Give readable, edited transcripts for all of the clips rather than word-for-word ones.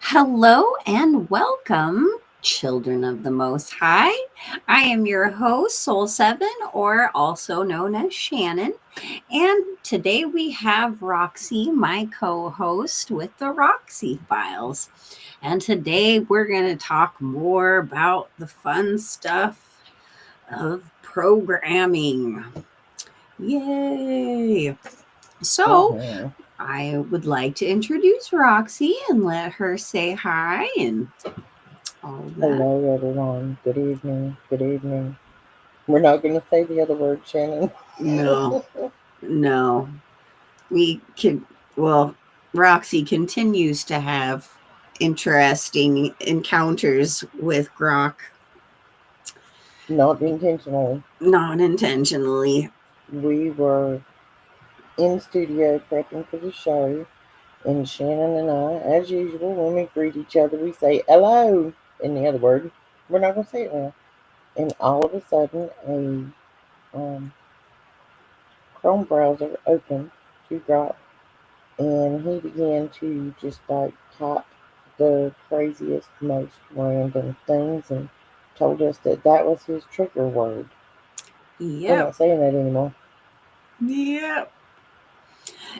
Hello and welcome, children of the Most High. I am your host, Soul 7, or also known as Shannon. And today we have Roxy, my co host with the Roxy Files. And today we're going to talk more about the fun stuff of programming. Yay! So, Mhm. I would like to introduce Roxy and let her say hi and all that. Hello, everyone. Good evening. Good evening. We're not going to say the other word, Shannon. No, no. We can, well, Roxy continues to have interesting encounters with Grok, Not intentionally. not intentionally. We were in studio prepping for the show, and Shannon and I, as usual, when we greet each other, we say hello in the other word. We're not going to say it now. And all of a sudden, a Chrome browser opened to drop, and he began to just like type the craziest, most random things and told us that that was his trigger word. We're Yep, not saying that anymore. yep.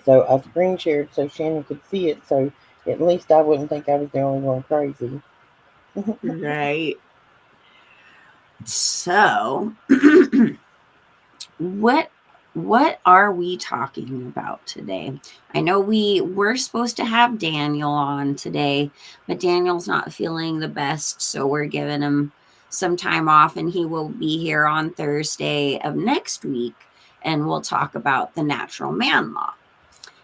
So I screen shared so Shannon could see it, so at least I wouldn't think I was the only one crazy. Right. So, what what are we talking about today? I know we were supposed to have Daniel on today, but Daniel's not feeling the best, so we're giving him some time off and he will be here on Thursday of next week and we'll talk about the natural man law.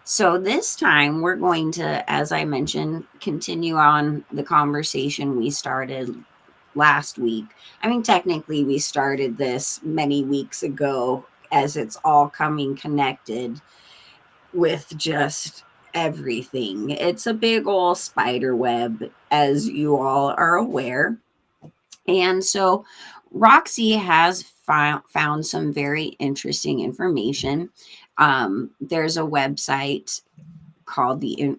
So this time we're going to, as I mentioned, continue on the conversation we started last week. I mean, technically, we started this many weeks ago as it's all coming connected with just everything. It's a big old spider web, as you all are aware. And so Roxy has found some very interesting information. There's a website called the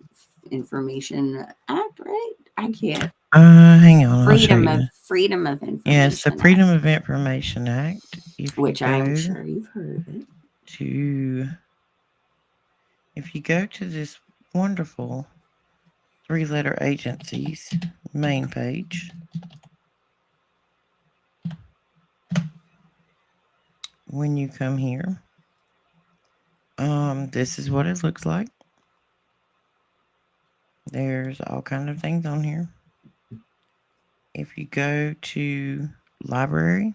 Information Act, right? I can't. Hang on, I'll show you. Freedom of Yes, the Information Act, Freedom of Information Act. which I'm sure you've heard of it. To, if you go to this wonderful three-letter agency's main page, when you come here, this is what it looks like. There's all kind of things on here. If you go to library,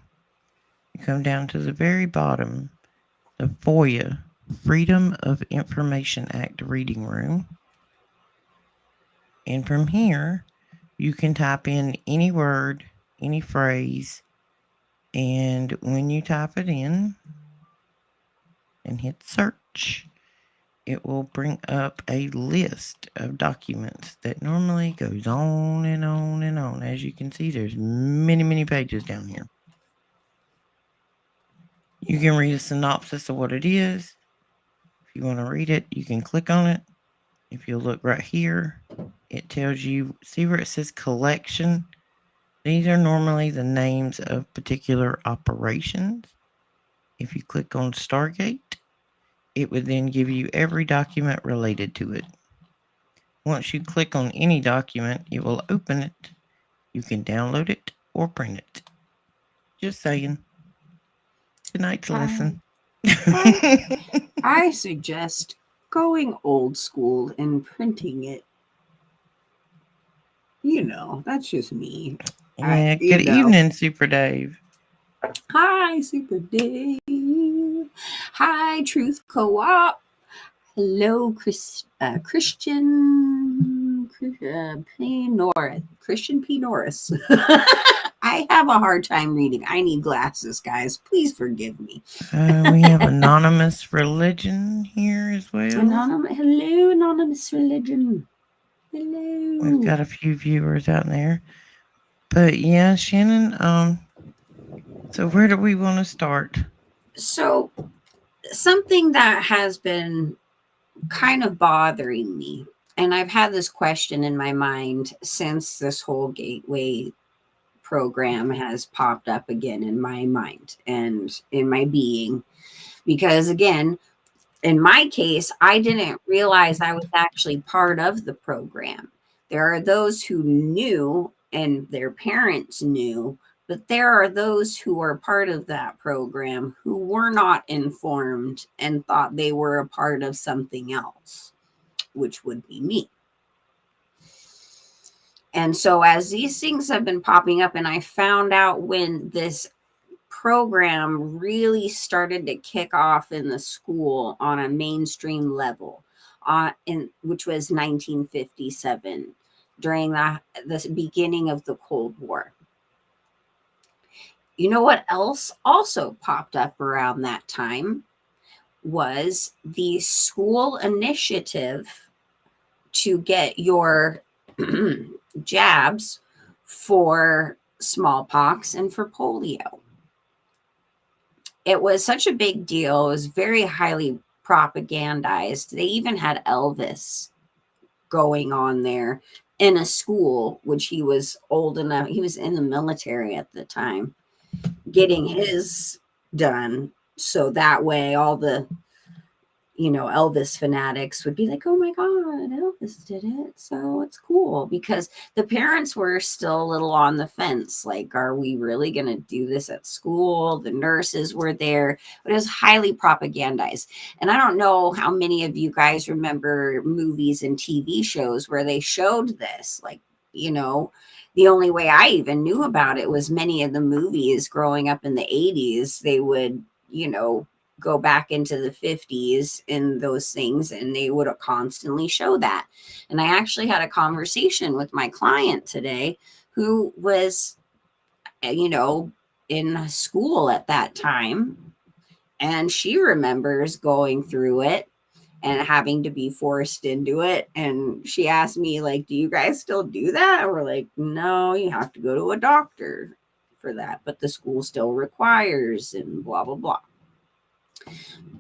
you come down to the very bottom, the FOIA, Freedom of Information Act reading room. And from here, you can type in any word, any phrase, and when you type it in and hit search, it will bring up a list of documents that normally goes on and on and on. As you can see, there's many, many pages down here. You can read a synopsis of what it is. If you want to read it, you can click on it. If you look right here, it tells you, see where it says collection? These are normally the names of particular operations. If you click on Stargate, it would then give you every document related to it. Once you click on any document, it will open it. You can download it or print it. Just saying. Tonight's lesson. I, I suggest going old school and printing it. That's just me. Yeah, You good know. evening, Super Dave. Hi, Super Dave. Hi, Truth Co-op. Hello, Christian P. Norris. I have a hard time reading. I need glasses, guys. Please forgive me. We have Anonymous Religion here as well. Hello, anonymous religion. We've Hello. got a few viewers out there. But yeah, Shannon, so where do we want to start? So, something that has been kind of bothering me And I've had this question in my mind since this whole gateway program has popped up again in my mind and in my being. Because again, in my case, I didn't realize I was actually part of the program. There are those who knew and their parents knew, but there are those who are part of that program who were not informed and thought they were a part of something else, which would be me. And so, as these things have been popping up, and I found out when this program really started to kick off in the school on a mainstream level, which was 1957 during the beginning of the Cold War. You know what else also popped up around that time was the school initiative to get your jabs for smallpox and for polio. It was such a big deal. It was very highly propagandized. They even had Elvis going on there in a school, which he was old enough. He was in the military at the time, getting his done. So that way, all the Elvis fanatics would be like, oh my God, Elvis did it. So it's cool because the parents were still a little on the fence. Like, are we really going to do this at school? The nurses were there, but it was highly propagandized. And I don't know how many of you guys remember movies and TV shows where they showed this. Like, the only way I even knew about it was many of the movies growing up in the 80s, they would, go back into the 50s in those things and they would constantly show that. And I actually had a conversation with my client today who was in school at that time, and she remembers going through it and having to be forced into it. And she asked me, like, do you guys still do that? And we're like, no, you have to go to a doctor for that, but the school still requires, and blah blah blah.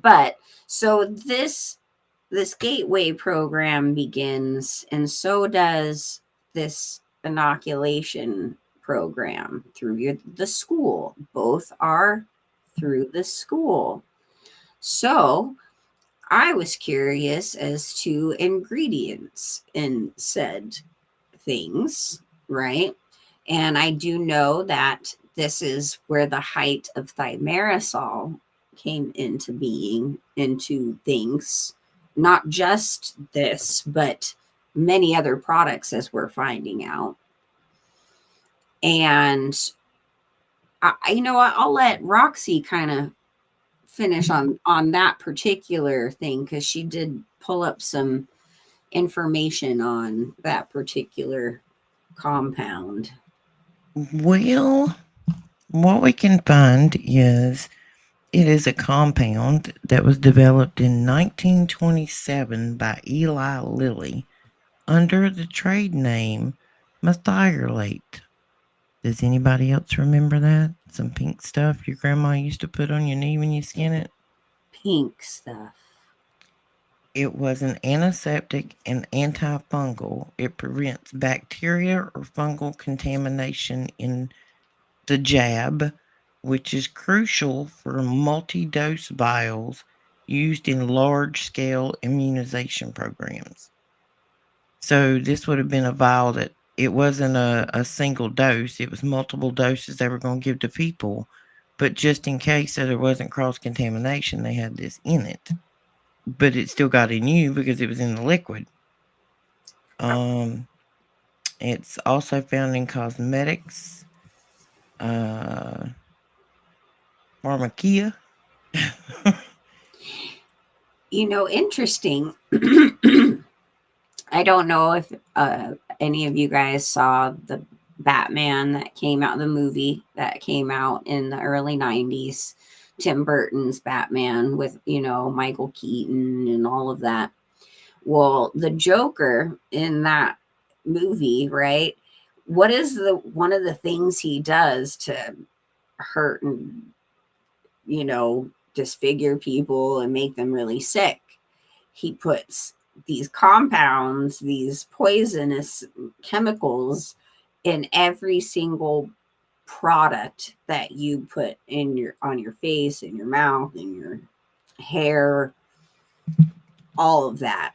But so this gateway program begins, and so does this inoculation program through the school. Both are through the school. So I was curious as to ingredients in said things, right? And I do know that this is where the height of thimerosal came into being, into things, not just this, but many other products, as we're finding out. And I'll let Roxy kind of finish on that particular thing, because she did pull up some information on that particular compound. Well, what we can find is it is a compound that was developed in 1927 by Eli Lilly under the trade name methylate. Does anybody else remember that? Some pink stuff your grandma used to put on your knee when you skin it? Pink stuff. It was an antiseptic and antifungal. It prevents bacteria or fungal contamination in the jab, which is crucial for multi-dose vials used in large-scale immunization programs. So this would have been a vial that it wasn't a single dose. It was multiple doses they were going to give to people. But just in case so there wasn't cross-contamination, they had this in it. But it still got in you because it was in the liquid. It's also found in cosmetics, pharmacia. Interesting. I don't know if any of you guys saw the Batman that came out, the movie that came out in the early 90s, Tim Burton's Batman with, Michael Keaton and all of that. Well, the Joker in that movie, right? What is one of the things he does to hurt and, disfigure people and make them really sick? He puts these compounds, these poisonous chemicals in every single product that you put in your on your face, in your mouth, in your hair, all of that.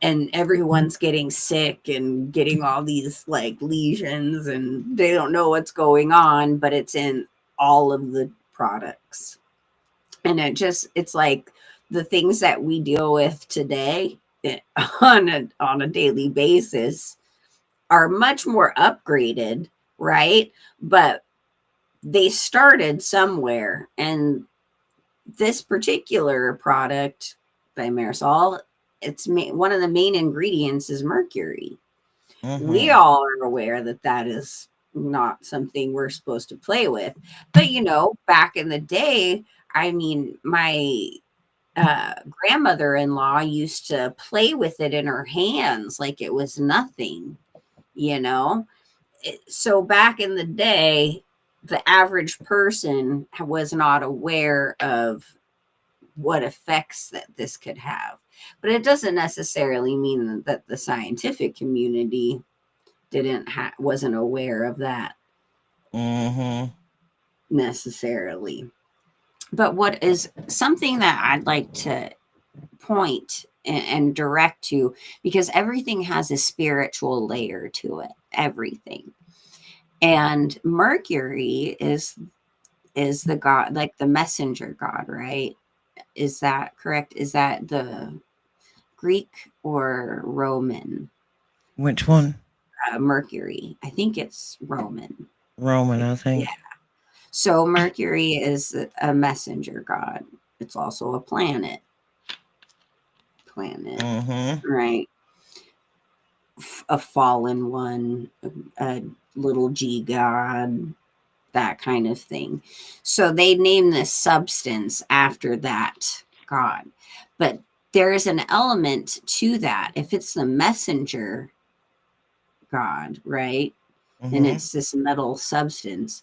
And everyone's getting sick and getting all these like lesions, and they don't know what's going on, but it's in all of the products. And it's like the things that we deal with today on a daily basis are much more upgraded, right? But they started somewhere, and this particular product by Marisol, one of the main ingredients is mercury. We Mm-hmm. all are aware that that is not something we're supposed to play with. But back in the day, I mean, my grandmother-in-law used to play with it in her hands like it was nothing, you know. So back in the day, the average person was not aware of what effects that this could have. But it doesn't necessarily mean that the scientific community wasn't aware of that Mm-hmm. necessarily. But what is something that I'd like to point and direct to, because everything has a spiritual layer to it, everything. And Mercury is the god, like the messenger god, right? Is that correct? Is that the Greek or Roman? Which Is one? Mercury? I think it's Roman. Roman, I Yeah. think. So Mercury is a messenger god. It's also a planet. Planet, Mm-hmm. right? A fallen one, a little g god, that kind of thing. So they name this substance after that god. But there is an element to that. If it's the messenger god, right? And Mm-hmm. it's this metal substance.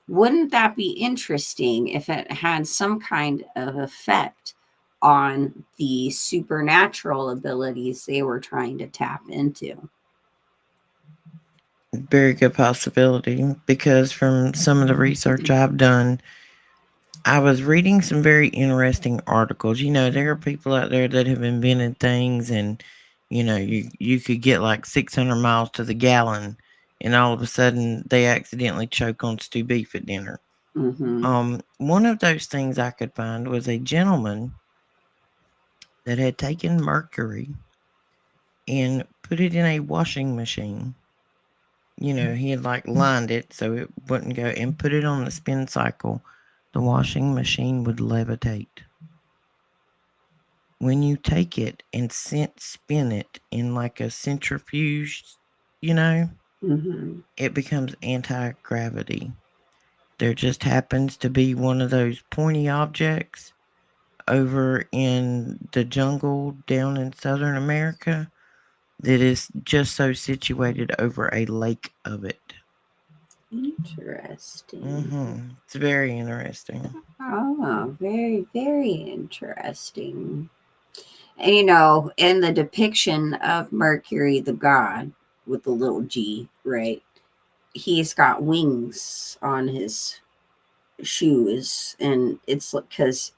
Wouldn't that be interesting if it had some kind of effect on the supernatural abilities they were trying to tap into? Very good possibility because from some of the research I've done, I was reading some very interesting articles. There are people out there that have invented things, and you could get like 600 miles to the gallon, and all of a sudden they accidentally choke on stew beef at dinner. Mm-hmm. One of those things I could find was a gentleman that had taken mercury and put it in a washing machine. He had like lined it so it wouldn't go and put it on the spin cycle. The washing machine would levitate. When you take it and spin it in like a centrifuge, you know, Mm-hmm. it becomes anti-gravity. There just happens to be one of those pointy objects over in the jungle down in Southern America that is just so situated over a lake of it. Interesting. It's very interesting. Oh, very, very interesting. And in the depiction of Mercury, the god with the little g, right? He's got wings on his shoes, and it's because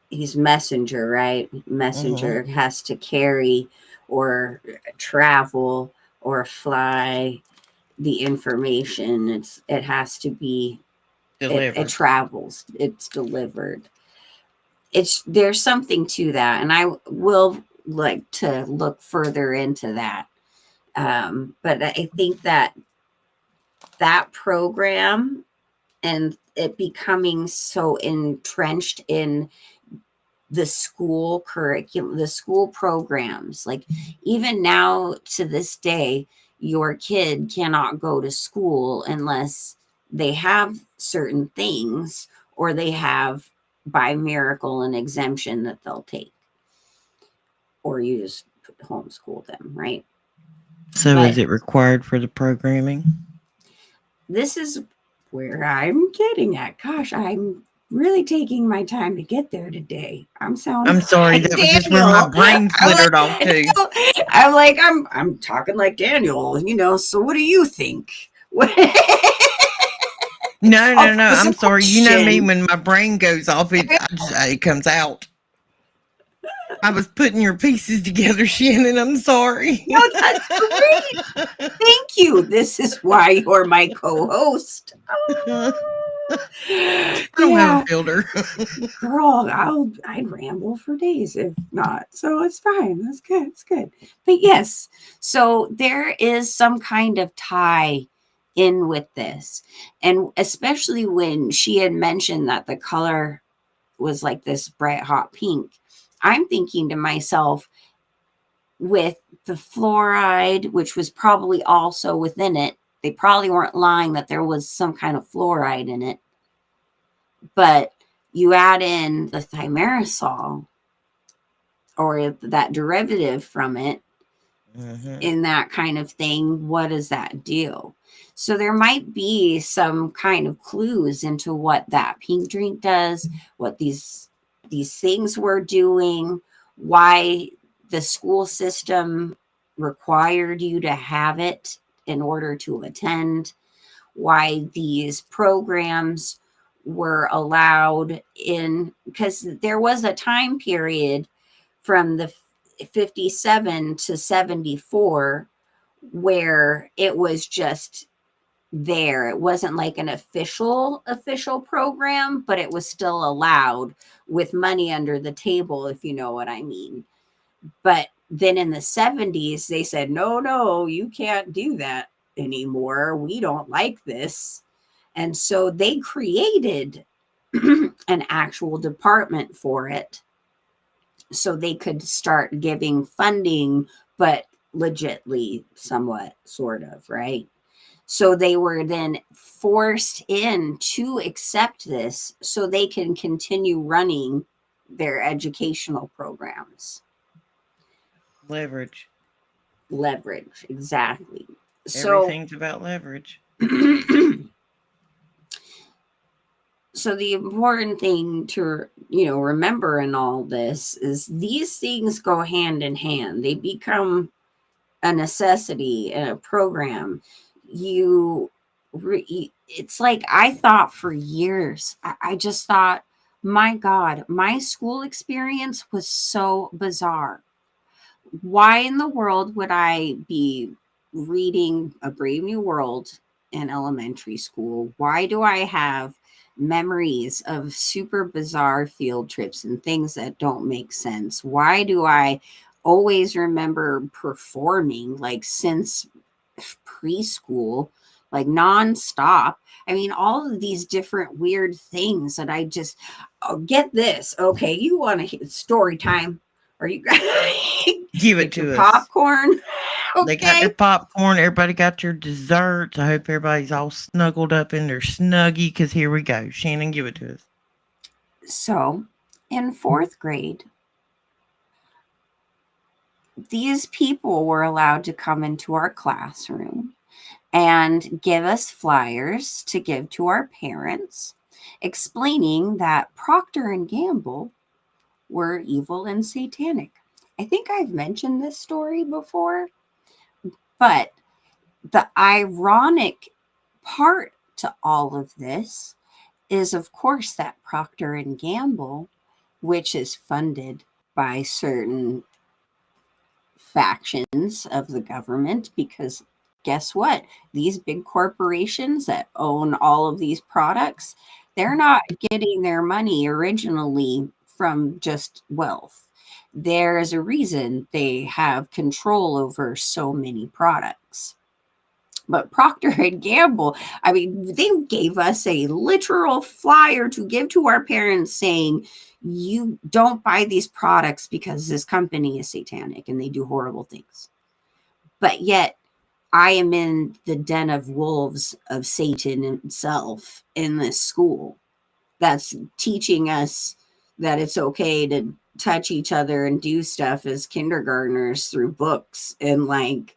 he's messenger, right? Mm-hmm. Messenger has to carry or travel or fly the information. It has to be it Delivered. travels, it's delivered. There's something to that, and I will like to look further into that. But I think that program and it becoming so entrenched in the school curriculum, the school programs, like even now to this day, your kid cannot go to school unless they have certain things or they have by miracle an exemption that they'll take, or you just homeschool them, right? So is But it required for the programming? this is where I'm getting at. Gosh, I'm really taking my time to get there today. I'm sounding I'm sorry, like that was just where my Daniel. brain I'm like flittered off to. I'm talking like Daniel, so what do you think? What No, I'll no, no. pose a I'm sorry. You know me, question. when my brain goes off, it comes out. I was putting your pieces together, Shannon. I'm sorry. No, that's great. Thank you. This is why you're my co-host. I don't have a Yeah, filter. girl, I'd ramble for days if not. So it's fine. That's good. It's good. But yes, so there is some kind of tie in with this. And especially when she had mentioned that the color was like this bright hot pink, I'm thinking to myself, with the fluoride, which was probably also within it, they probably weren't lying that there was some kind of fluoride in it. But you add in the thimerosal or that derivative from it Mm-hmm. in that kind of thing, what does that do? So there might be some kind of clues into what that pink drink does, what these things were doing, why the school system required you to have it in order to attend, why these programs were allowed in, because there was a time period from the 57 to 74 where it was just there. It wasn't like an official program, but it was still allowed with money under the table, if you know what I mean. But then in the 70s, they said, no, you can't do that anymore. We don't like this. And so they created an actual department for it so they could start giving funding, but legitly, somewhat, sort of, right? So they were then forced in to accept this so they can continue running their educational programs. Leverage. Leverage, exactly. So, Everything's about leverage. so the important thing to remember in all this is these things go hand in hand. They become a necessity in a program. You it's like, I thought for years, I just thought, my god, my school experience was so bizarre. Why in the world would I be reading A Brave New World in elementary school? Why do I have memories of super bizarre field trips and things that don't make sense? Why do I always remember performing like since preschool, like nonstop? I mean, all of these different weird things that I just, oh, get this. Okay, you want to story time? Are you Give it get your to us. popcorn? They got their Okay. popcorn. Everybody got your desserts. I hope everybody's all snuggled up in their snuggie, because here we go. Shannon, give it to us. So, in fourth grade, these people were allowed to come into our classroom and give us flyers to give to our parents, explaining that Procter and Gamble were evil and satanic. I think I've mentioned this story before, but the ironic part to all of this is, of course, that Procter and Gamble, which is funded by certain factions of the government, because guess what? These big corporations that own all of these products, they're not getting their money originally from just wealth. There is a reason they have control over so many products. But Procter and Gamble, I mean, they gave us a literal flyer to give to our parents saying, you don't buy these products because this company is satanic and they do horrible things. But yet, I am in the den of wolves of Satan himself in this school that's teaching us that it's okay to touch each other and do stuff as kindergartners through books, and like,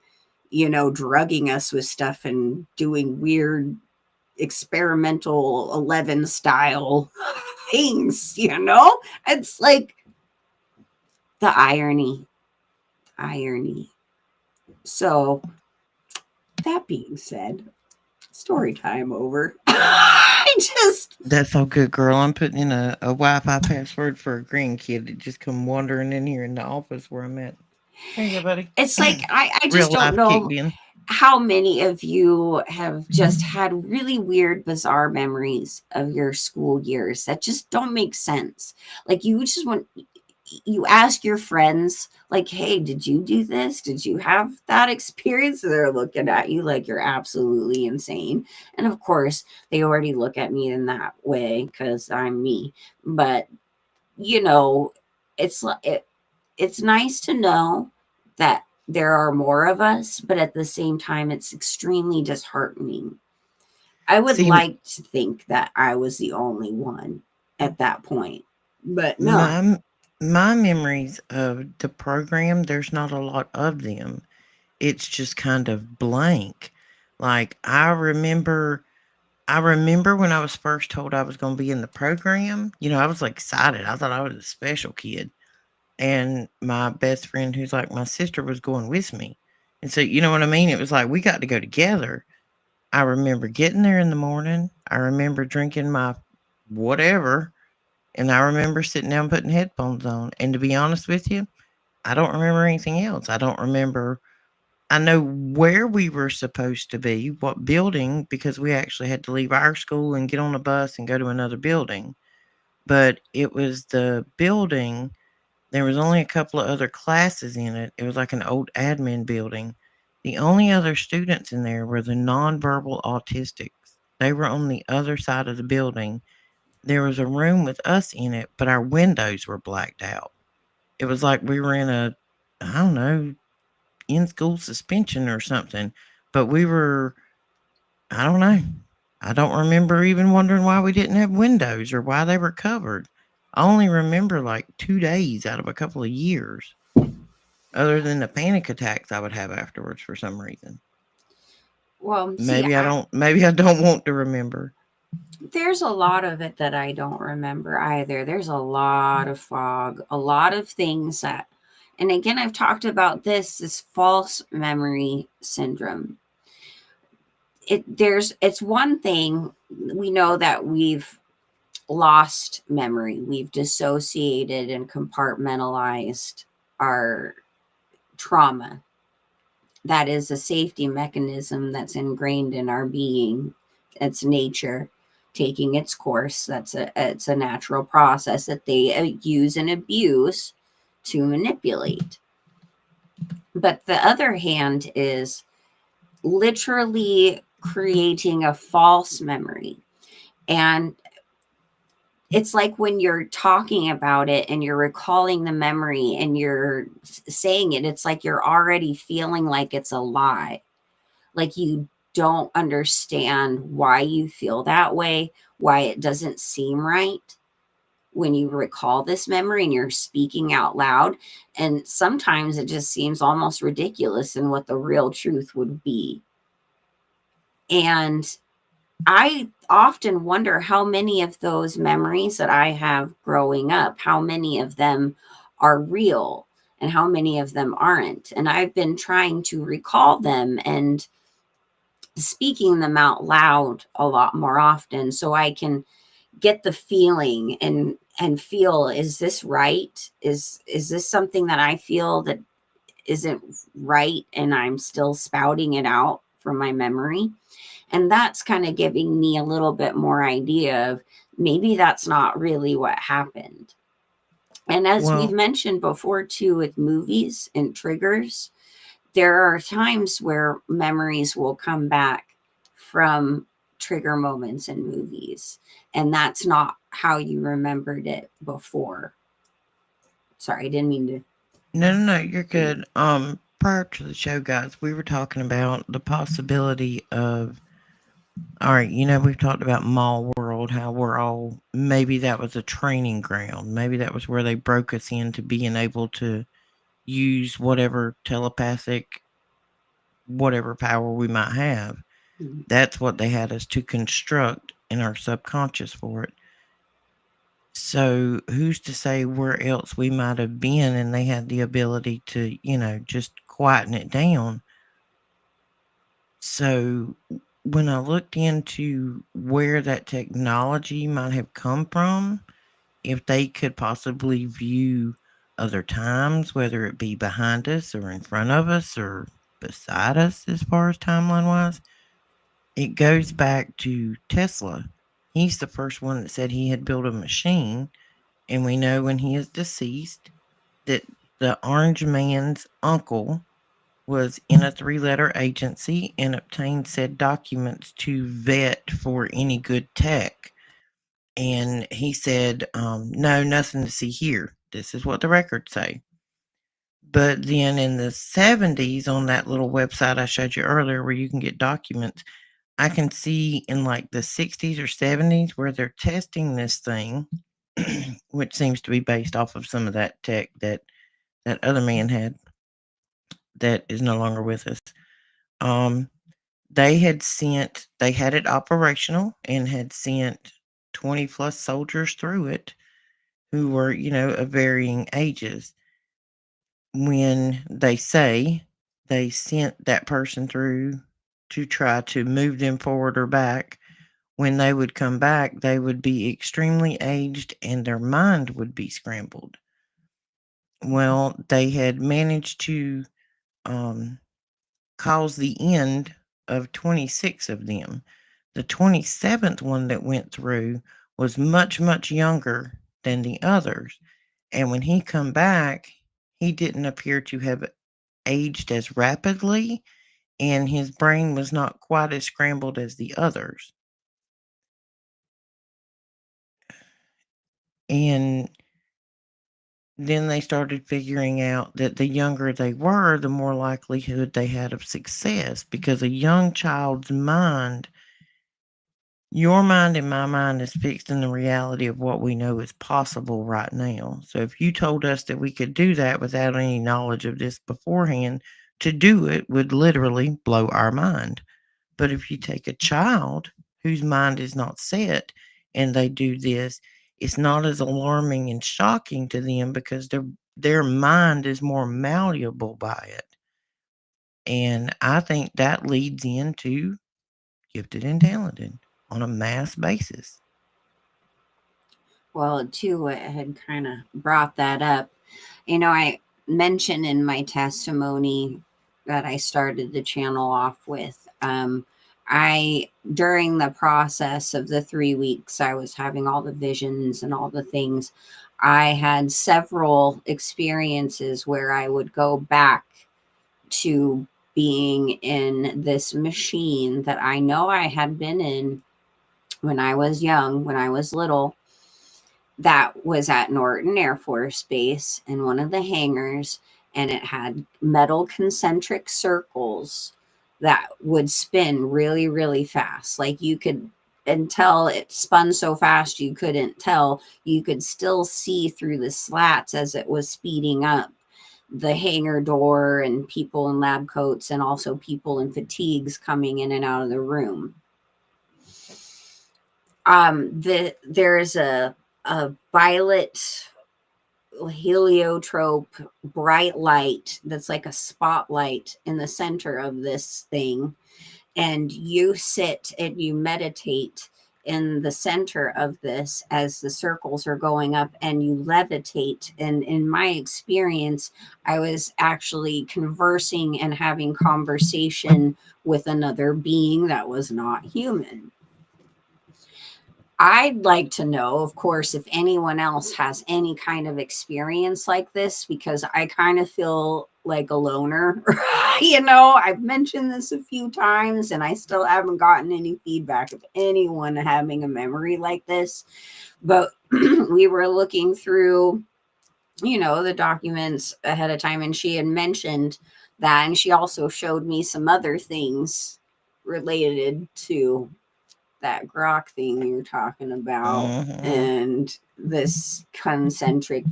drugging us with stuff and doing weird experimental 11 style things, you know? It's like the irony, irony. So, that being said, story time over. I just, That's all good, girl. I'm putting in a Wi-Fi password for a grandkid that just come wandering in here in the office where I'm at. Here you go, buddy. it's like, I just Real don't life kicked know in. how many of you have just had really weird, bizarre memories of your school years that just don't make sense. Like, you just want, you ask your friends, like, hey, did you do this? Did you have that experience? They're looking at you like you're absolutely insane. And of course, they already look at me in that way because I'm me. But, you know, it's nice to know that there are more of us, but at the same time, it's extremely disheartening. I would See, like to think that I was the only one at that point, but no. my my memories of the program, there's not a lot of them. It's just kind of blank. Like I remember when I was first told I was going to be in the program, I was like excited. I thought I was a special kid. And my best friend, who's like my sister, was going with me. And so, you know what I mean? It was like we got to go together. I remember getting there in the morning. I remember drinking my whatever. And I remember sitting down putting headphones on. And to be honest with you, I don't remember anything else. I don't remember. I know where we were supposed to be, what building, because we actually had to leave our school and get on a bus and go to another building. But it was the building. There was only a couple of other classes in it. It was like an old admin building. The only other students in there were the nonverbal autistics. They were on the other side of the building. There was a room with us in it, but our windows were blacked out. It was like we were in I don't know, in school suspension or something. But I don't know. I don't remember even wondering why we didn't have windows or why they were covered. I only remember like 2 days out of a couple of years, other than the panic attacks I would have afterwards for some reason. Well, see, Maybe I don't want to remember. there's a lot of it that I don't remember either. There's a lot of fog, a lot of things that, and again, I've talked about this false memory syndrome. It's one thing we know that we've lost memory, we've dissociated and compartmentalized our trauma. That is a safety mechanism that's ingrained in our being. It's nature taking its course. It's a natural process that they use and abuse to manipulate. But the other hand is literally creating a false memory. And it's like when you're talking about it and you're recalling the memory and you're saying it, it's like you're already feeling like it's a lie. Like you don't understand why you feel that way, why it doesn't seem right when you recall this memory and you're speaking out loud. And sometimes it just seems almost ridiculous in what the real truth would be. And I often wonder how many of those memories that I have growing up, how many of them are real and how many of them aren't. And I've been trying to recall them and speaking them out loud a lot more often so I can get the feeling and feel, is this right? Is this something that I feel that isn't right and I'm still spouting it out from my memory? And that's kind of giving me a little bit more idea of maybe that's not really what happened. And as we've Well, mentioned before too with movies and triggers, there are times where memories will come back from trigger moments in movies, and that's not how you remembered it before. Sorry, I didn't mean to. no, you're good. Prior to the show, guys, we were talking about the possibility of. All right, we've talked about Mall World, how we're all maybe that was a training ground. Maybe that was where they broke us into being able to use whatever telepathic, whatever power we might have. That's what they had us to construct in our subconscious for it. So who's to say where else we might have been and they had the ability to, just quieten it down. So when I looked into where that technology might have come from, if they could possibly view other times, whether it be behind us or in front of us or beside us as far as timeline wise, it goes back to Tesla. He's the first one that said he had built a machine, and we know when he is deceased that the orange man's uncle was in a 3-letter agency and obtained said documents to vet for any good tech. And he said, no, nothing to see here. This is what the records say. But then in the 70s, on that little website I showed you earlier where you can get documents, I can see in like the 60s or 70s where they're testing this thing, which seems to be based off of some of that tech that other man had that is no longer with us. Um, they had it operational and had sent 20 plus soldiers through it who were, of varying ages. When they say they sent that person through to try to move them forward or back, when they would come back, they would be extremely aged and their mind would be scrambled. Well, they had managed to cause the end of 26 of them. The 27th one that went through was much, much younger than the others. And when he come back, he didn't appear to have aged as rapidly, and his brain was not quite as scrambled as the others. And then they started figuring out that the younger they were, the more likelihood they had of success, because a young child's mind, your mind and my mind, is fixed in the reality of what we know is possible right now. So if you told us that we could do that without any knowledge of this beforehand, to do it would literally blow our mind. But if you take a child whose mind is not set and they do this, it's not as alarming and shocking to them because their mind is more malleable by it. And I think that leads into gifted and talented on a mass basis. Well, too, it had kind of brought that up. I mentioned in my testimony that I started the channel off with. I During the process of the 3 weeks, I was having all the visions and all the things. I had several experiences where I would go back to being in this machine that I know I had been in when I was young, when I was little, that was at Norton Air Force Base in one of the hangars, and it had metal concentric circles that would spin really, really fast. Like you could, until it spun so fast you couldn't tell, you could still see through the slats as it was speeding up the hangar door and people in lab coats and also people in fatigues coming in and out of the room. There's a violet heliotrope bright light that's like a spotlight in the center of this thing, and you sit and you meditate in the center of this as the circles are going up, and you levitate. And in my experience, I was actually conversing and having conversation with another being that was not human. I'd like to know, of course, if anyone else has any kind of experience like this, because I kind of feel like a loner. I've mentioned this a few times and I still haven't gotten any feedback of anyone having a memory like this. But we were looking through, the documents ahead of time, and she had mentioned that. And she also showed me some other things related to that grok thing you were talking about, Mm-hmm. and this concentric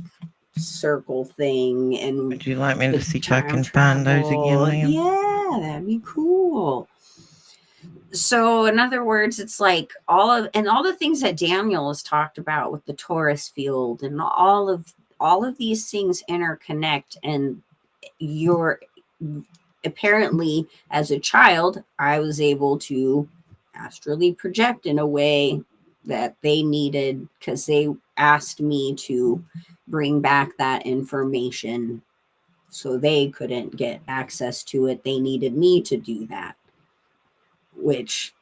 circle thing, and Would you like me to the see if I time can find those again, travel. ma'am? Yeah, that'd be cool. So in other words, it's like all the things that Daniel has talked about with the torus field and all of these things interconnect, and you're apparently, as a child, I was able to astrally project in a way that they needed, because they asked me to bring back that information, so they couldn't get access to it. They needed me to do that, which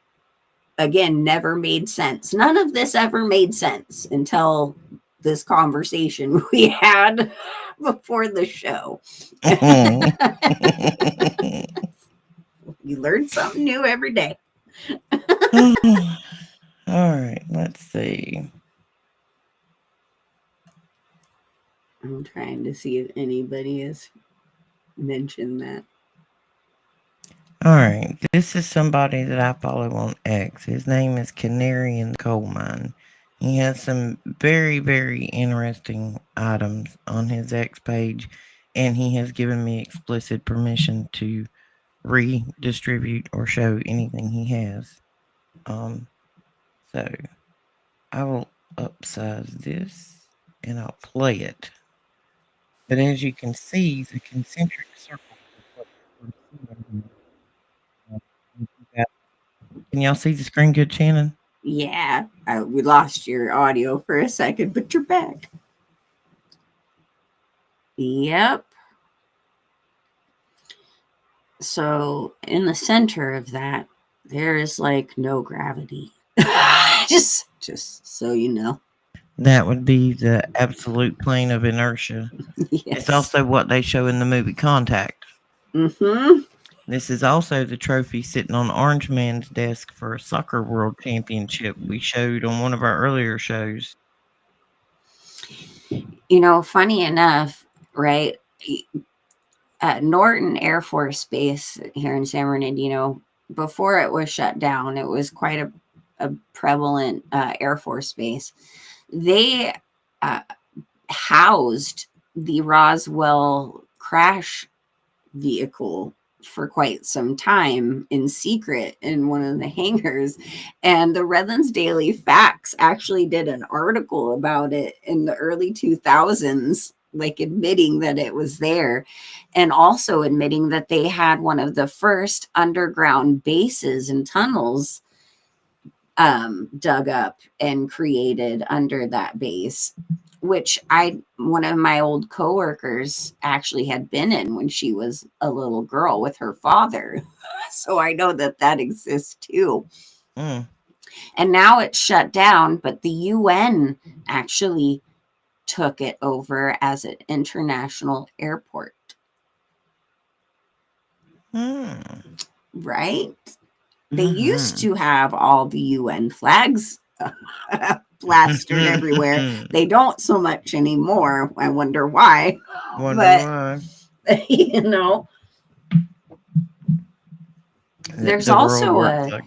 again never made sense. None of this ever made sense until this conversation we had before the show. You learn something new every day. All right, let's see. I'm trying to see if anybody has mentioned that. All right, this is somebody that I follow on X. His name is Canary in the Coal Mine. He has some very, very interesting items on his X page, and he has given me explicit permission to redistribute or show anything he has. So I will upsize this and I'll play it. But as you can see, the concentric circle. Can y'all see the screen good, Shannon? Yeah, we lost your audio for a second, but you're back. Yep. So in the center of that, there is like no gravity. just so you know. That would be the absolute plane of inertia. Yes. It's also what they show in the movie Contact. Mm-hmm. This is also the trophy sitting on Orange Man's desk for a soccer world championship we showed on one of our earlier shows. You know, funny enough, right? At Norton Air Force Base here in San Bernardino, before it was shut down, it was quite a prevalent Air Force base. They housed the Roswell crash vehicle for quite some time in secret in one of the hangars. And the Redlands Daily Facts actually did an article about it in the early 2000s, like admitting that it was there, and also admitting that they had one of the first underground bases and tunnels dug up and created under that base, which one of my old coworkers actually had been in when she was a little girl with her father. So I know that exists too. Mm. And now it's shut down, but the UN actually took it over as an international airport. Right? They used to have all the UN flags plastered everywhere. They don't so much anymore. I wonder why. Why. You know, there's also like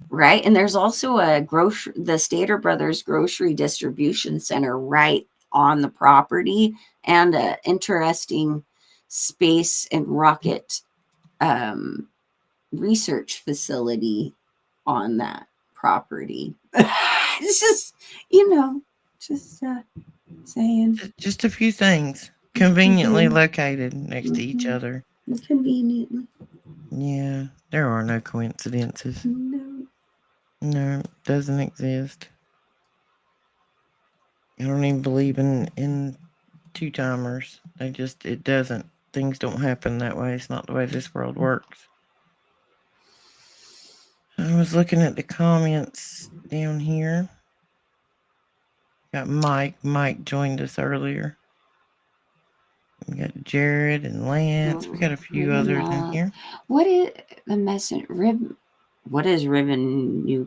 right, and there's also the Stater Brothers grocery distribution center right on the property, and an interesting space and rocket research facility on that property. It's just, just saying. Just a few things conveniently located next to each other. Conveniently. Yeah, there are no coincidences. No, doesn't exist. I don't even believe in two-timers. It doesn't. Things don't happen that way. It's not the way this world works. I was looking at the comments down here. Got Mike. Mike joined us earlier. We got Jared and Lance. We got a few others in here. What is the message? What is ribonucleic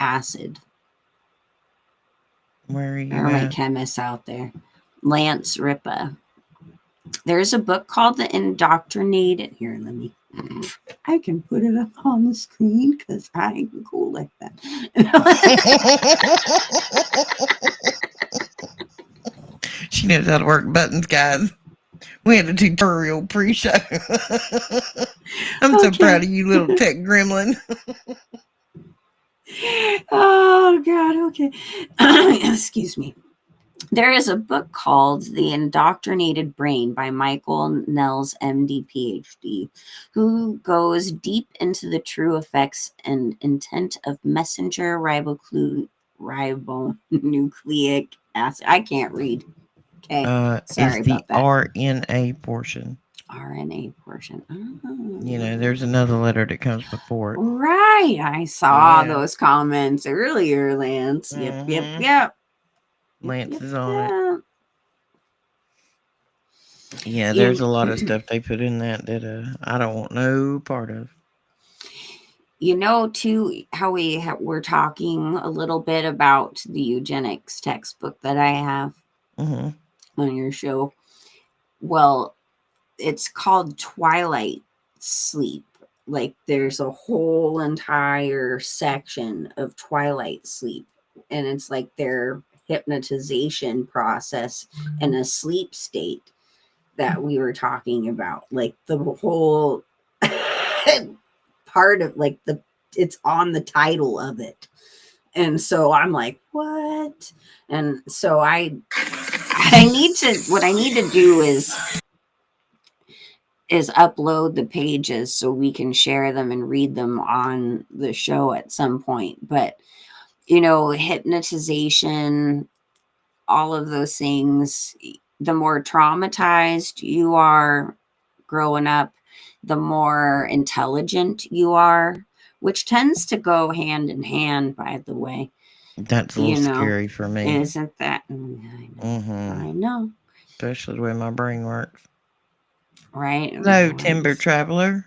acid? Where are you? There are my chemists out there. Lance Ripa. There's a book called The Indoctrinated. Here, I can put it up on the screen because I'm cool like that. She knows how to work buttons, guys. We had a tutorial pre-show. I'm so proud Okay. of you, little tech gremlin. Oh God. Okay. Excuse me. There is a book called The Indoctrinated Brain by Michael Nels, MD, PhD, who goes deep into the true effects and intent of messenger ribonucleic acid. I can't read. Okay. Is Sorry the about that. RNA portion. RNA portion. There's another letter that comes before it. Right. I saw Yeah. those comments earlier, Lance. Yep, yep, Mm-hmm. yep. Yep, Lance yep, is on it. yep. Yeah, there's You, a lot of stuff they put in that I don't want no part of. too, how we're talking a little bit about the eugenics textbook that I have Mm-hmm. on your show. Well, it's called Twilight Sleep. Like there's a whole entire section of twilight sleep, and it's like their hypnotization process in a sleep state that we were talking about. Like the whole part of like it's on the title of it. And so I'm like, what? And so I need to what I need to do is upload the pages so we can share them and read them on the show at some point. But hypnotization, all of those things, the more traumatized you are growing up, the more intelligent you are, which tends to go hand in hand, by the way. That's a little You know, scary for me. isn't that? I know. Mm-hmm. I know. Especially the way my brain works. Right? Hello, No, Timber Traveler.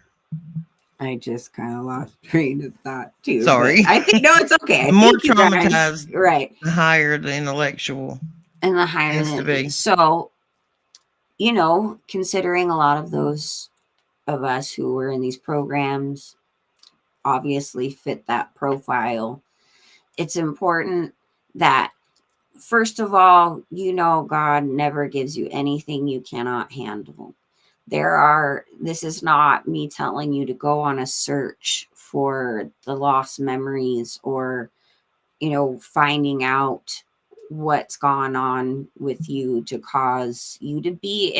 I just kind of lost train of thought too, but Sorry. I think no, it's okay. I The more think you guys traumatized, right, the higher the intellectual and the higher tends to than be. so considering a lot of those of us who were in these programs obviously fit that profile. It's important that first of all, God never gives you anything you cannot handle. This is not me telling you to go on a search for the lost memories or, finding out what's gone on with you to cause you to be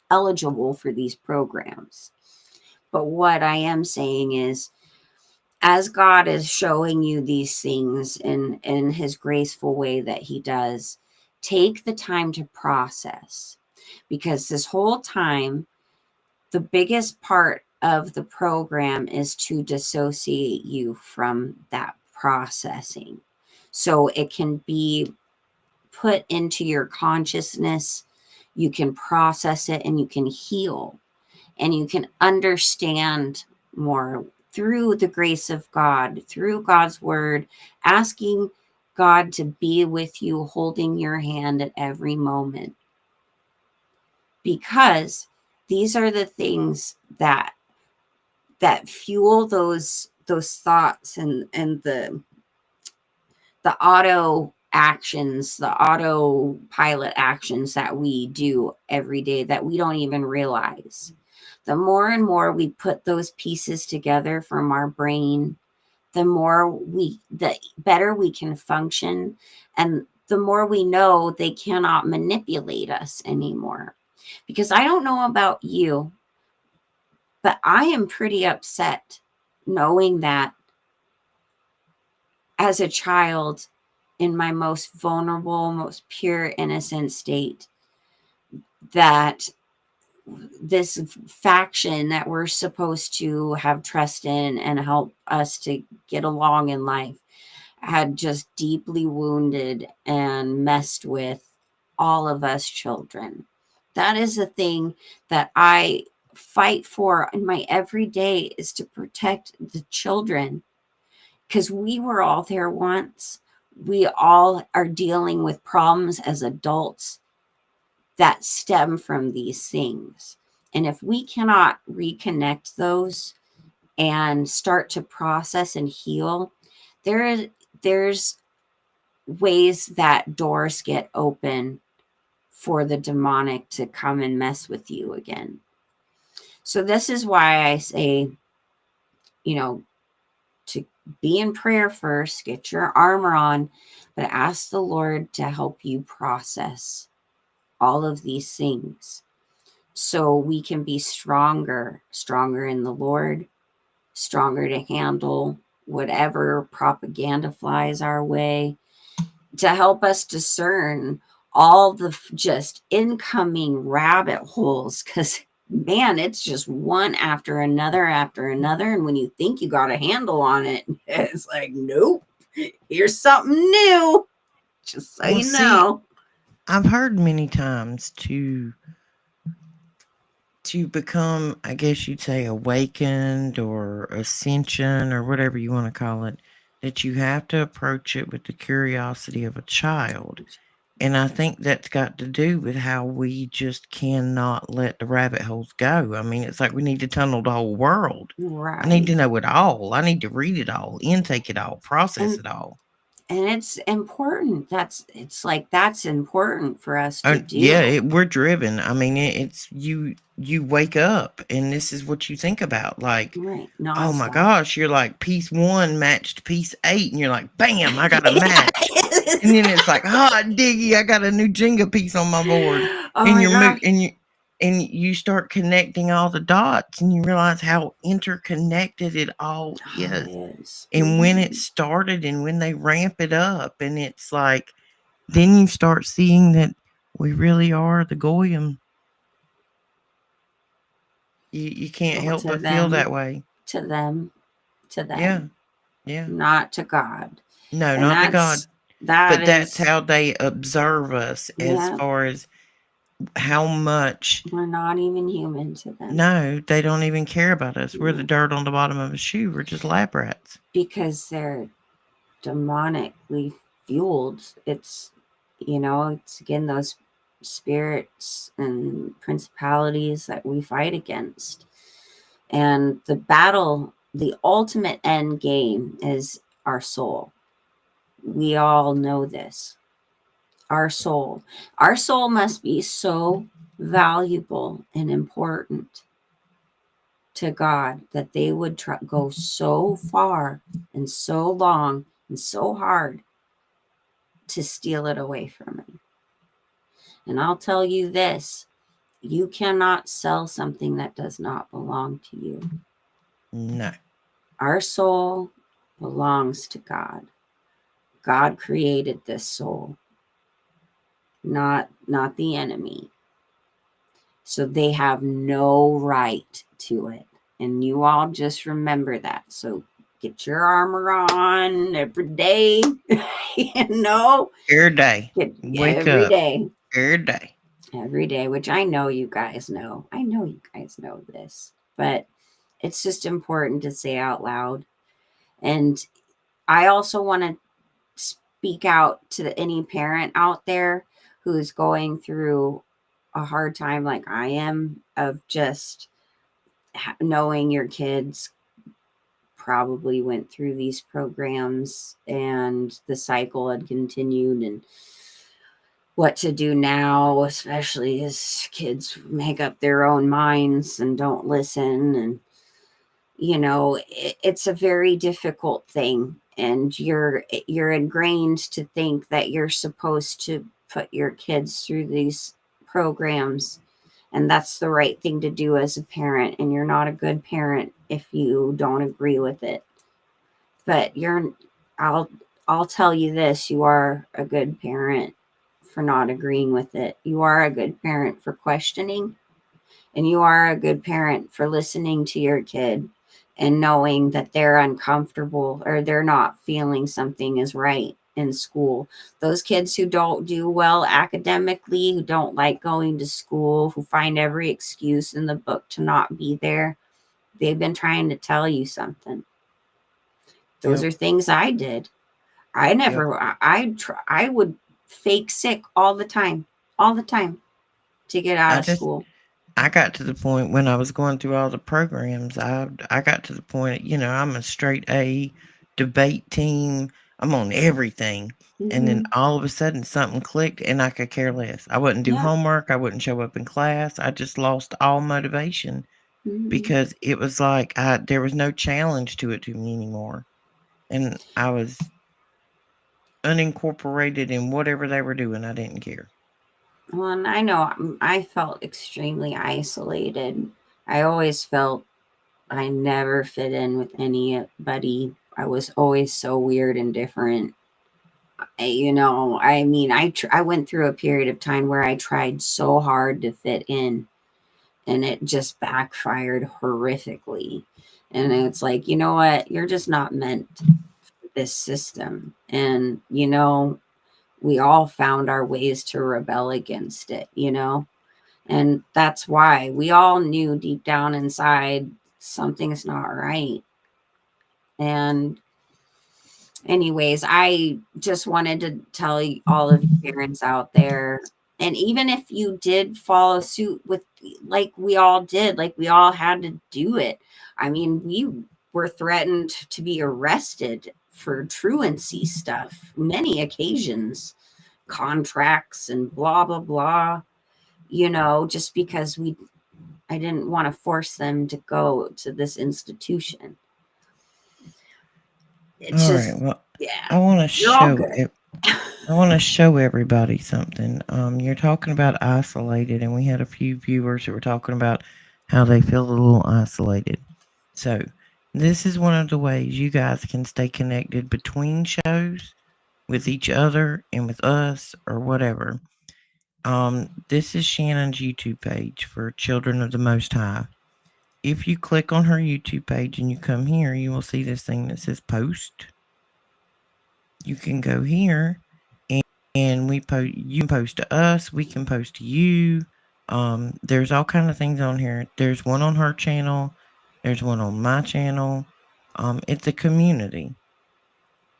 eligible for these programs. But what I am saying is, as God is showing you these things in his graceful way that he does, take the time to process. Because this whole time, the biggest part of the program is to dissociate you from that processing. So it can be put into your consciousness, you can process it, and you can heal, and you can understand more through the grace of God, through God's word, asking God to be with you, holding your hand at every moment. Because these are the things that fuel those thoughts and the auto actions, the autopilot actions that we do every day that we don't even realize. The more and more we put those pieces together from our brain, the better we can function, and the more we know they cannot manipulate us anymore. Because I don't know about you, but I am pretty upset knowing that as a child, in my most vulnerable, most pure, innocent state, that this faction that we're supposed to have trust in and help us to get along in life had just deeply wounded and messed with all of us children. That is the thing that I fight for in my everyday, is to protect the children, because we were all there once. We all are dealing with problems as adults that stem from these things. And if we cannot reconnect those and start to process and heal, there's ways that doors get open for the demonic to come and mess with you again. So this is why I say, you know, to be in prayer first, get your armor on, but ask the Lord to help you process all of these things so we can be stronger in the Lord, stronger to handle whatever propaganda flies our way, to help us discern all the just incoming rabbit holes, because man, it's just one after another after another. And when you think you got a handle on it, it's like, nope, here's something new. Just so Well, you see, know. I've heard many times to become, I guess you'd say, awakened or ascension or whatever you want to call it, that you have to approach it with the curiosity of a child. And I think that's got to do with how we just cannot let the rabbit holes go. I mean, it's like we need to tunnel the whole world. I need Right. to know it all. I need to read it all, intake it all, process And it all. and it's important. That's important for us to Yeah, do. we're driven. I mean, it's you. You wake up, and this is what you think about. Like, Right. oh my Nonstop. gosh, you're like piece 1 matched piece 8, and you're like, bam, I got a match. And then it's like, hot diggy, I got a new Jenga piece on my board. Oh And my you're gosh. and you start connecting all the dots, and you realize how interconnected it all Oh, is. it is. And when it started, and when they ramp it up, and it's like, then you start seeing that we really are the goyim. You can't Well, help but feel that way. to them, to Yeah, them, yeah. not to God. No, And not to God. that But that's is, how they observe us, as yeah, far as how much. we're not even human to them No, they don't even care about us. We're the no, dirt on the bottom of a shoe. We're just lab rats. because they're demonically fueled. It's again those spirits and principalities that we fight against. And the ultimate end game is our soul. We all know this. Our soul. Our soul must be so valuable and important to God that they would go so far and so long and so hard to steal it away from him. And I'll tell you this, you cannot sell something that does not belong to you. No. Our soul belongs to God. God created this soul, not the enemy. So they have no right to it. And you all just remember that. So get your armor on every day, you know, Every day. get Wake up. Every day. every day, which I know you guys know. I know you guys know this, but it's just important to say out loud. And I also want to speak out to any parent out there who's going through a hard time like I am of just knowing your kids probably went through these programs and the cycle had continued, and what to do now, especially as kids make up their own minds and don't listen. And it's a very difficult thing, and you're ingrained to think that you're supposed to put your kids through these programs, and that's the right thing to do as a parent, and you're not a good parent if you don't agree with it. But i'll I'll tell you this, you are a good parent for not agreeing with it. You are a good parent for questioning, and you are a good parent for listening to your kid and knowing that they're uncomfortable or they're not feeling something is right in school. Those kids who don't do well academically, who don't like going to school, who find every excuse in the book to not be there, they've been trying to tell you something. Those Yep. are things I did. I Yep. never, I would fake sick all the time to get out I of just school. I got to the point when I was going through all the programs. I got to the point, I'm a straight A debate team. I'm on everything. And then Mm-hmm. all of a sudden something clicked, and I could care less. I wouldn't do Yeah. homework. I wouldn't show up in class. I just lost all motivation. Mhm. because it was like there was no challenge to me anymore, and I was unincorporated in whatever they were doing. I didn't care. Well, and I know I felt extremely isolated. I always felt I never fit in with anybody. I was always so weird and different. I mean, I went through a period of time where I tried so hard to fit in, and it just backfired horrifically. And it's like, you know what? You're just not meant for this system. And we all found our ways to rebel against it. And that's why we all knew deep down inside something's not right. And anyways, I just wanted to tell all of you parents out there, and even if you did follow suit with, like we all did, like we all had to do it. I mean, we were threatened to be arrested for truancy stuff many occasions, contracts and blah blah blah, just because I didn't want to force them to go to this institution. It's All right. just, Well, yeah, I want to you're all show good. it. I want to show everybody something. You're talking about isolated, and we had a few viewers who were talking about how they feel a little isolated. So, this is one of the ways you guys can stay connected between shows with each other and with us or whatever. This is Shannon's YouTube page for Children of the Most High. If you click on her YouTube page and you come here, you will see this thing that says post. You can go here and you can post to us, we can post to you. There's all kind of things on here. There's one on her channel, there's one on my channel. It's a community.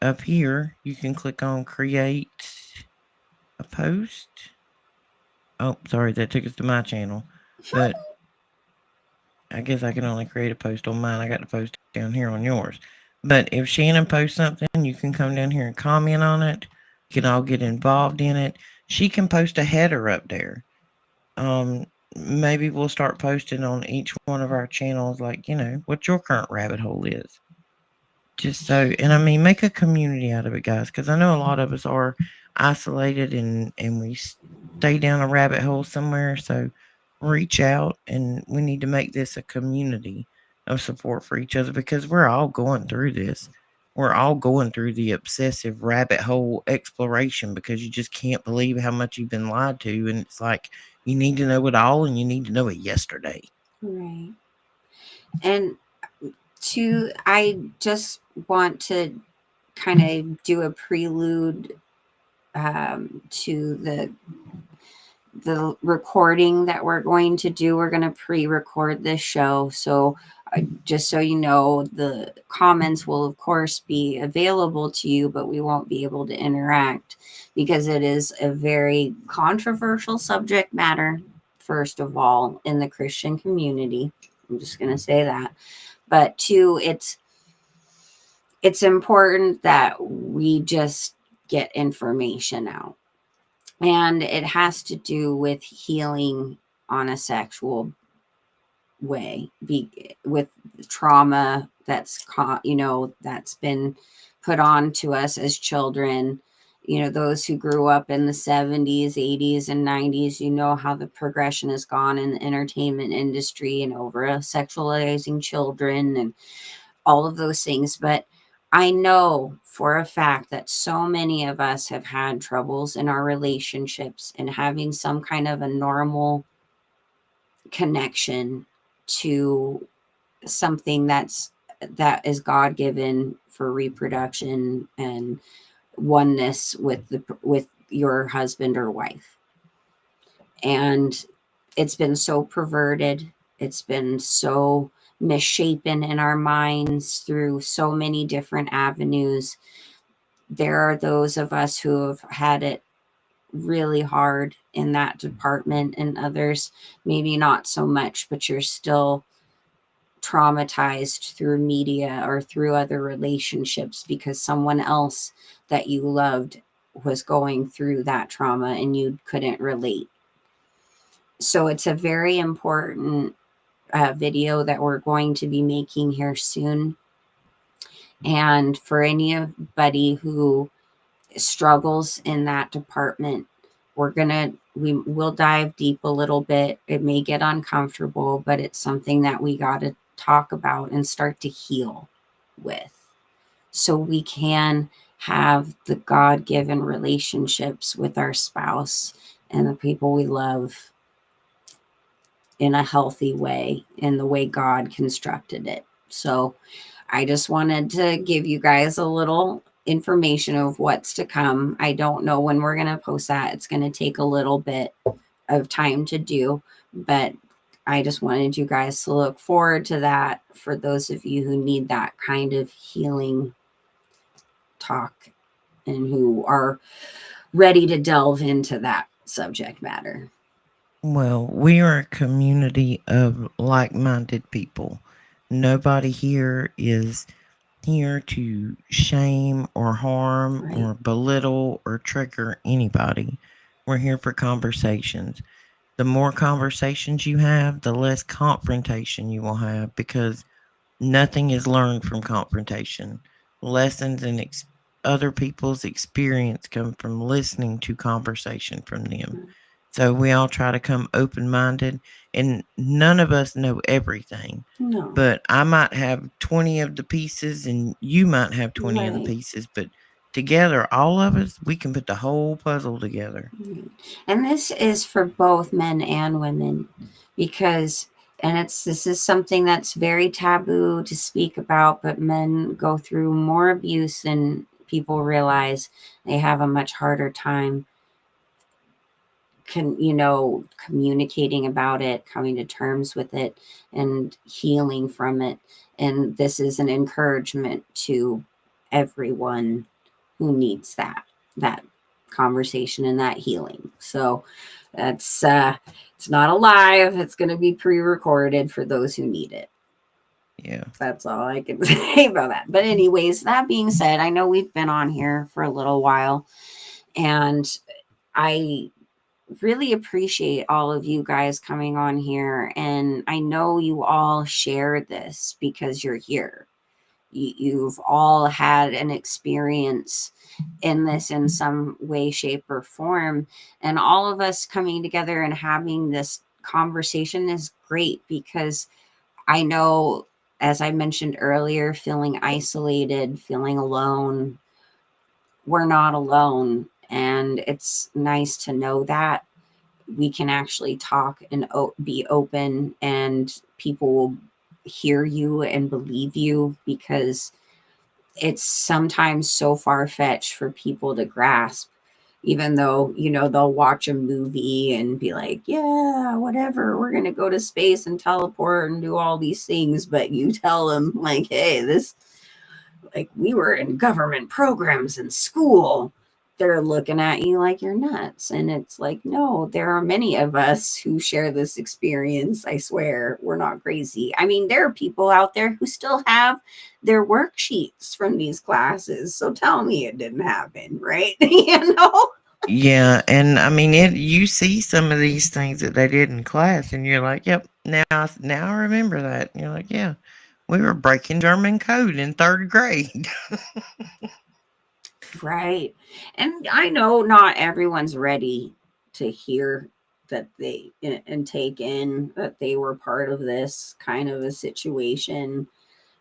Up here, you can click on create a post. Oh, sorry, that took us to my channel. But I guess I can only create a post on mine. I got to post down here on yours. But if Shannon posts something, you can come down here and comment on it. You can all get involved in it. She can post a header up there. Um, Maybe we'll start posting on each one of our channels, like, what your current rabbit hole is. Just so, and I mean, make a community out of it, guys, because I know a lot of us are isolated and we stay down a rabbit hole somewhere. So reach out, and we need to make this a community of support for each other because we're all going through this. We're all going through the obsessive rabbit hole exploration because you just can't believe how much you've been lied to. And it's like you need to know it all and you need to know it yesterday. Right. And I just want to kind of do a prelude to the recording that we're going to do. We're going to pre-record this show, so just so you know, the comments will of course be available to you, but we won't be able to interact because it is a very controversial subject matter, first of all, in the Christian community. I'm just going to say that. But two, it's important that we just get information out, and it has to do with healing on a sexual way, with trauma that's been put on to us as children. Those who grew up in the 70s, 80s, and 90s, how the progression has gone in the entertainment industry and over sexualizing children and all of those things. But I know for a fact that so many of us have had troubles in our relationships and having some kind of a normal connection to something that is God given for reproduction and oneness with your husband or wife. And it's been so perverted. It's been so misshapen in our minds through so many different avenues. There are those of us who have had it really hard in that department, and others maybe not so much, but you're still traumatized through media or through other relationships because someone else that you loved was going through that trauma and you couldn't relate. So it's a very important video that we're going to be making here soon. And for anybody who struggles in that department, we will dive deep a little bit. It may get uncomfortable, but it's something that we got to talk about and start to heal with, so we can have the God-given relationships with our spouse and the people we love in a healthy way, in the way God constructed it. So I just wanted to give you guys a little information of what's to come. I don't know when we're going to post that. It's going to take a little bit of time to do, but I just wanted you guys to look forward to that for those of you who need that kind of healing talk and who are ready to delve into that subject matter. Well, we are a community of like minded people. Nobody here is here to shame or harm Right. or belittle or trigger anybody. We're here for conversations. The more conversations you have, the less confrontation you will have, because nothing is learned from confrontation. Lessons and other people's experience come from listening to conversation from them. So we all try to come open minded, and none of us know everything. No. But I might have 20 of the pieces, and you might have 20 of the Right. pieces. But together, all of us, we can put the whole puzzle together. And this is for both men and women, because this is something that's very taboo to speak about, but men go through more abuse than people realize. They have a much harder time communicating about it, coming to terms with it, and healing from it. And this is an encouragement to everyone who needs that conversation and that healing. So that's it's not alive. It's going to be pre-recorded for those who need it. Yeah. That's all I can say about that. But anyways, that being said, I know we've been on here for a little while, and I really appreciate all of you guys coming on here. And I know you all share this because you're here. You've all had an experience in this in some way, shape, or form. And all of us coming together and having this conversation is great, because I know, as I mentioned earlier, feeling isolated, feeling alone, we're not alone. And it's nice to know that we can actually talk and be open, and people will hear you and believe you, because it's sometimes so far-fetched for people to grasp, even though they'll watch a movie and be like, yeah, whatever, we're going to go to space and teleport and do all these things. But you tell them, like, hey, this, like, we were in government programs in school, they're looking at you like you're nuts. And it's like, no, there are many of us who share this experience. I swear, we're not crazy. I mean, there are people out there who still have their worksheets from these classes. So tell me it didn't happen, right? Yeah, and I mean, you see some of these things that they did in class, and you're like, "Yep, now I remember that." And you're like, "Yeah, we were breaking German code in third grade." Right. And I know not everyone's ready to hear that they and take in that they were part of this kind of a situation.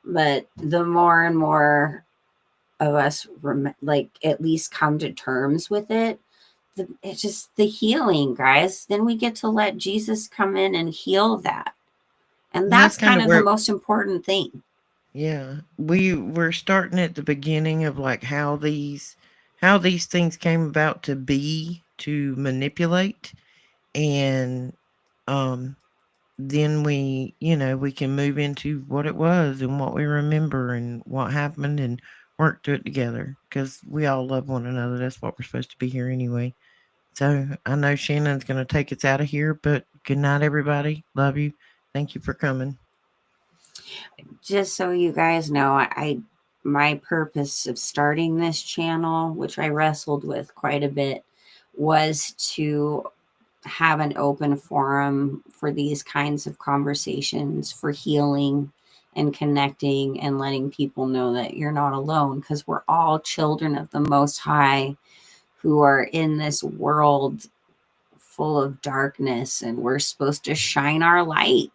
But the more and more of us like at least come to terms with it, it's just the healing, guys. Then we get to let Jesus come in and heal that. And And that's that's kind kind of of the where, most important thing. yeah, we're starting at the beginning of like how these things came about to be, to manipulate, and um then we can move into what it was and what we remember and what happened, and work through it together, because we all love one another. That's what we're supposed to be here anyway. So I know Shannon's going to take us out of here, but good night, everybody. Love you. Thank you for coming. Just so you guys know, my purpose of starting this channel, which I wrestled with quite a bit, was to have an open forum for these kinds of conversations, for healing and connecting and letting people know that you're not alone, because we're all children of the Most High who are in this world full of darkness, and we're supposed to shine our light.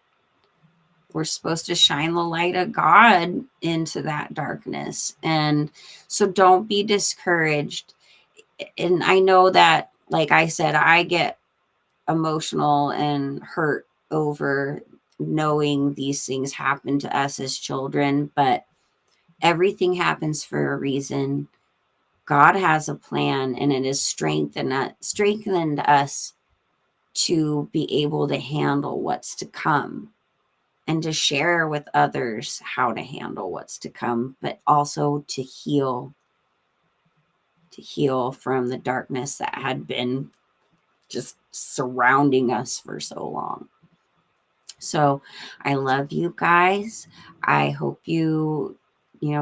We're supposed to shine the light of God into that darkness. And so don't be discouraged. And I know that, like I said, I get emotional and hurt over knowing these things happen to us as children, but everything happens for a reason. God has a plan, and it has strengthened us to be able to handle what's to come and to share with others how to handle what's to come, but also to heal from the darkness that had been just surrounding us for so long. So I love you guys. I hope you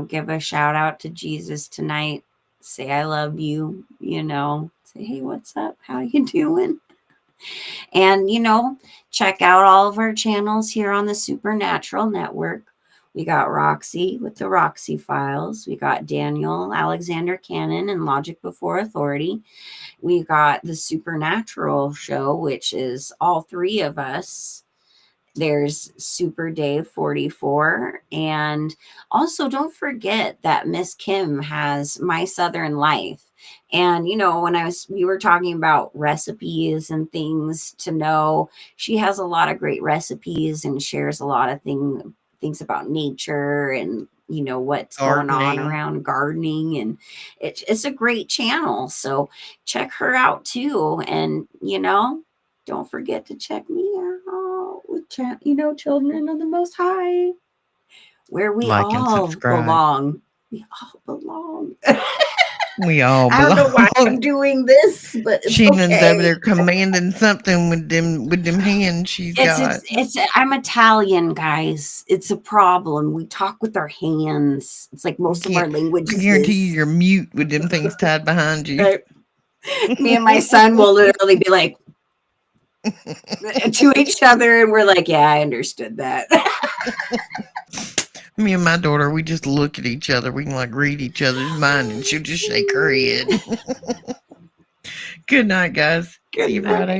give a shout out to Jesus tonight. Say I love you, say, hey, what's up? How you doing? And, check out all of our channels here on the Supernatural Network. We got Roxy with the Roxy Files. We got Daniel Alexander Cannon and Logic Before Authority. We got the Supernatural Show, which is all three of us. There's Super Dave 44. And also don't forget that Miss Kim has My Southern Life. And, when we were talking about recipes and things to know, she has a lot of great recipes and shares a lot of things about nature and, what's going on around gardening. And it's a great channel. So check her out too. And, don't forget to check me out with, Children of the Most High, where we all belong. We all belong. We all belong. I don't know why I'm doing this, but it's Sheena's okay. over there commanding something with them hands she's got. I'm Italian, guys. It's a problem. We talk with our hands. It's like most of our languages. I guarantee you're mute with them things tied behind you. Me and my son will literally be like to each other, and we're like, yeah, I understood that. Me and my daughter, we just look at each other. We can read each other's mind, and she'll just shake her head. Good night, guys. Good See you night. Friday.